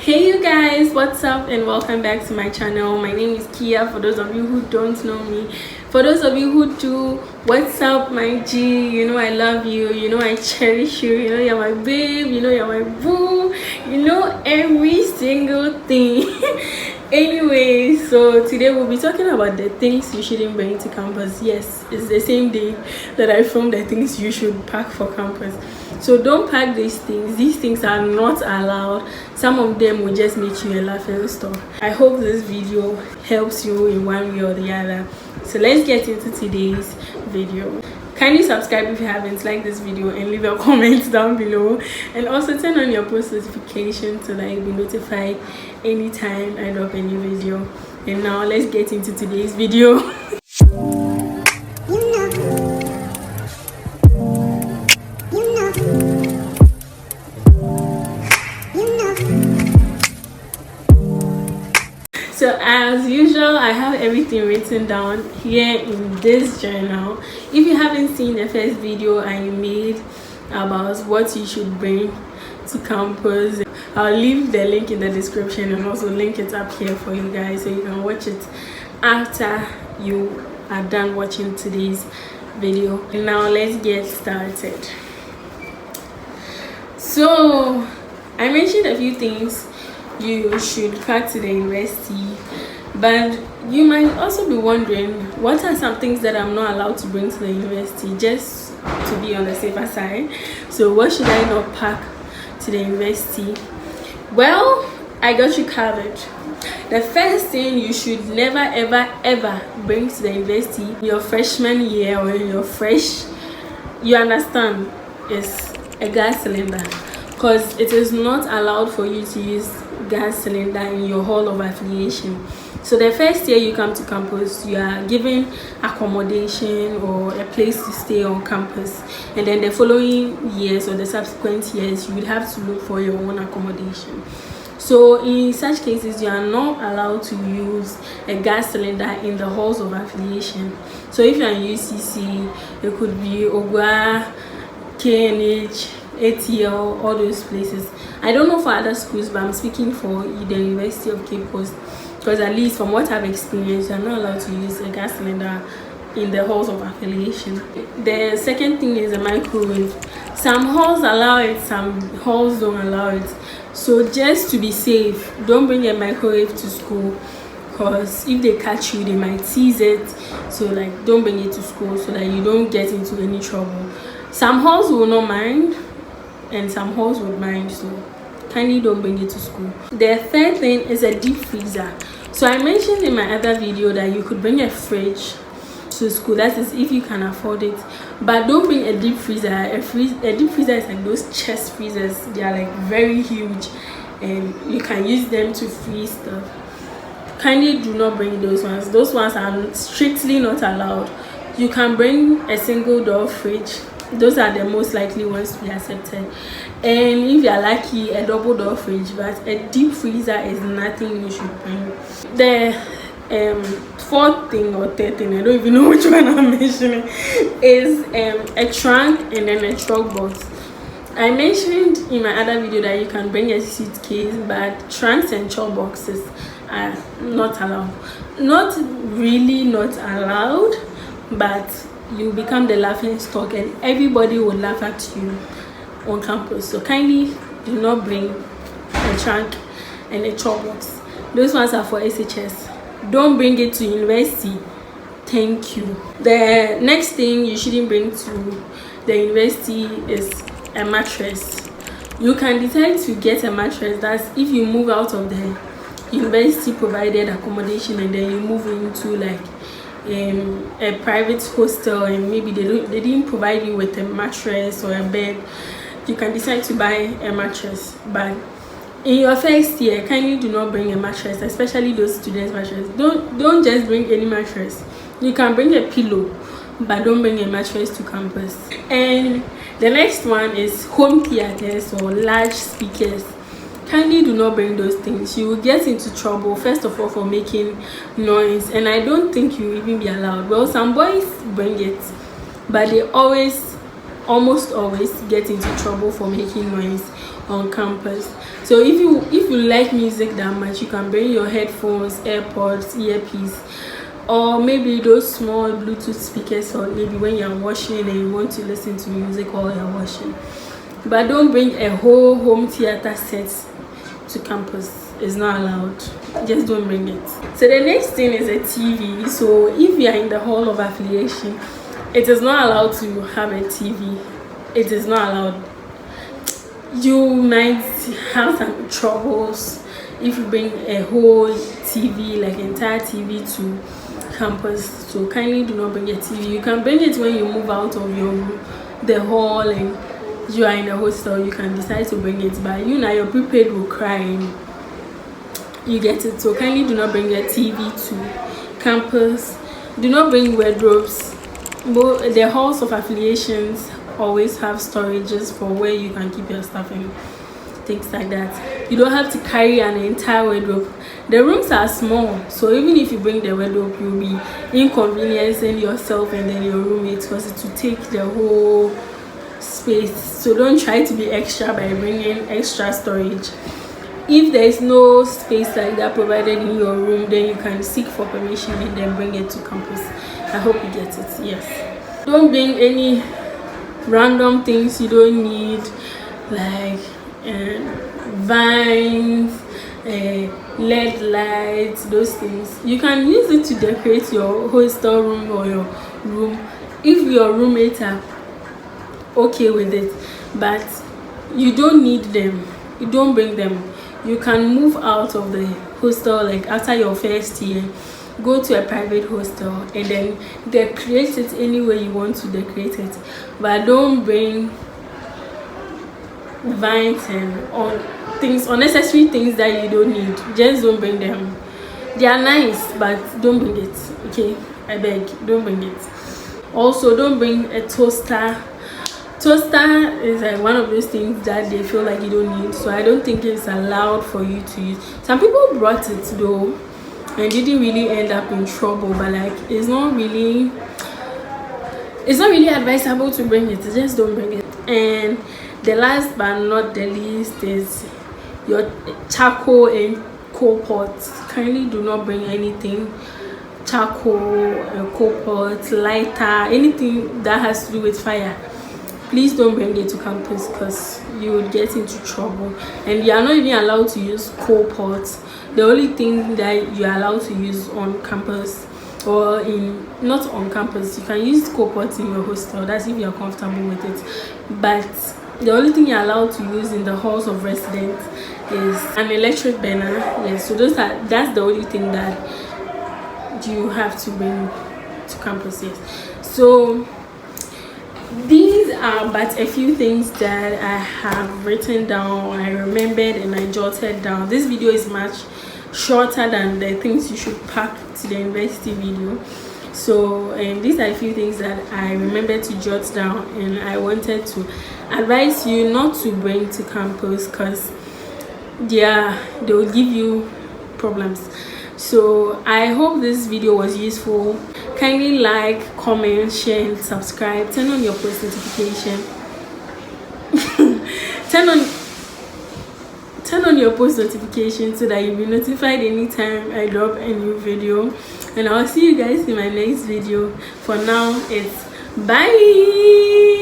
Hey you guys, what's up and welcome back to my channel. My name is Kia, for those of you who don't know me. For those of you who do, what's up my G? You know I love you, you know I cherish you, you know you're my babe, you know you're my boo, you know every single thing. Anyway, so today we'll be talking about the things you shouldn't bring to campus. Yes, it's the same day that I filmed the things you should pack for campus. So don't pack these things are not allowed. Some of them will just make you a laughing stock. I hope this video helps you in one way or the other. So let's get into today's video. Kindly subscribe if you haven't, like this video and leave a comment down below, and also turn on your post notification to be notified anytime I drop a new video. And now let's get into today's video. So as usual, I have everything written down here in this journal. If you haven't seen the first video I made about what you should bring to campus, I'll leave the link in the description and also link it up here for you guys so you can watch it after you are done watching today's video. And now let's get started. So I mentioned a few things you should pack to the university, but you might also be wondering, what are some things that I'm not allowed to bring to the university, just to be on the safer side? So what should I not pack to the university? Well, I got you covered. The first thing you should never ever bring to the university your freshman year or your you understand, is a gas cylinder, because it is not allowed for you to use gas cylinder in your hall of affiliation. So the first year you come to campus, you are given accommodation or a place to stay on campus, and then the following years or the subsequent years you would have to look for your own accommodation. So in such cases, you are not allowed to use a gas cylinder in the halls of affiliation. So if you are in UCC, it could be Ogwa, KNH, ATL, all those places. I don't know for other schools, but I'm speaking for the University of Cape Coast, because at least from what I've experienced, I'm not allowed to use a gas cylinder in the halls of affiliation. The second thing is a microwave. Some halls allow it, some halls don't allow it. So just to be safe, don't bring a microwave to school, because if they catch you, they might seize it. So don't bring it to school so that you don't get into any trouble. Some halls will not mind and some halls would mind, so kindly don't bring it to school. The third thing is a deep freezer. So I mentioned in my other video that you could bring a fridge to school, that is if you can afford it, but don't bring a deep freezer. A deep freezer is like those chest freezers. They are very huge and you can use them to freeze stuff. Kindly do not bring those ones. Those ones are strictly not allowed. You can bring a single door fridge. Those are the most likely ones to be accepted, and if you are lucky, a double door fridge. But a deep freezer is nothing you should bring. The fourth thing or third thing, I don't even know which one I'm mentioning, is a trunk and then a trunk box. I mentioned in my other video that you can bring a suitcase, but trunks and trunk boxes are not allowed. Not really not allowed, but you become the laughing stock and everybody will laugh at you on campus. So kindly do not bring a trunk and a trunk box. Those ones are for SHS. Don't bring it to university. Thank you. The next thing you shouldn't bring to the university is a mattress. You can decide to get a mattress. That's if you move out of the university provided accommodation and then you move into a private hostel, and maybe they didn't provide you with a mattress or a bed. You can decide to buy a mattress, but in your first year, kindly do not bring a mattress, especially those students' mattress. Don't just bring any mattress. You can bring a pillow, but don't bring a mattress to campus. And the next one is home theaters or large speakers. Kindly do not bring those things. You will get into trouble, first of all, for making noise, and I don't think you will even be allowed. Well, some boys bring it, but they almost always get into trouble for making noise on campus. So if you like music that much, you can bring your headphones, AirPods, earpiece, or maybe those small Bluetooth speakers, or maybe when you're washing and you want to listen to music while you're washing. But don't bring a whole home theater set to campus. It's not allowed. Just don't bring it. So the next thing is a TV. So if you are in the hall of affiliation, it is not allowed to have a TV. It is not allowed. You might have some troubles if you bring a whole TV, like entire TV to campus. So kindly do not bring a TV. You can bring it when you move out of the hall and you are in the hostel. You can decide to bring it, but you know your prepaid will cry and you get it. So kindly do not bring a TV to campus. Do not bring wardrobes. Both the halls of affiliations always have storages for where you can keep your stuff and things like that. You don't have to carry an entire wardrobe. The rooms are small, so even if you bring the wardrobe, you'll be inconveniencing yourself and then your roommates, because it will take the whole space. So don't try to be extra by bringing extra storage. If there is no space like that provided in your room, then you can seek for permission and then bring it to campus. I hope you get it. Yes. Don't bring any random things you don't need, like vines, LED lights, those things. You can use it to decorate your hostel room or your room if your roommates are okay with it, but you don't need them. You don't bring them. You can move out of the hostel, like after your first year, go to a private hostel and then decorate it any way you want to decorate it, but don't bring vines and unnecessary things that you don't need. Just don't bring them. They are nice, but don't bring it. Okay, I beg, don't bring it. Also, don't bring a toaster. Toaster is like one of those things that they feel like you don't need, so I don't think it's allowed for you to use. Some people brought it though and didn't really end up in trouble, but like it's not really advisable to bring it. Just don't bring it. And the last but not the least is your charcoal and coal pots. Kindly do not bring anything charcoal, coal pot, lighter, anything that has to do with fire. Please don't bring it to campus, because you would get into trouble. And you are not even allowed to use coal pots. The only thing that you are allowed to use on campus, or not on campus, you can use coal pots in your hostel. That's if you are comfortable with it. But the only thing you're allowed to use in the halls of residence is an electric burner. Yes, so that's the only thing that you have to bring to campus. Yes. So these are but a few things that I have written down, I remembered, and I jotted down. This video is much shorter than the things you should pack to the university video. So these are a few things that I remembered to jot down, and I wanted to advise you not to bring to campus, because they will give you problems. So I hope this video was useful. Kindly like, comment, share, and subscribe. Turn on your post notification. turn on your post notification so that you'll be notified anytime I drop a new video. And I'll see you guys in my next video. For now, it's bye.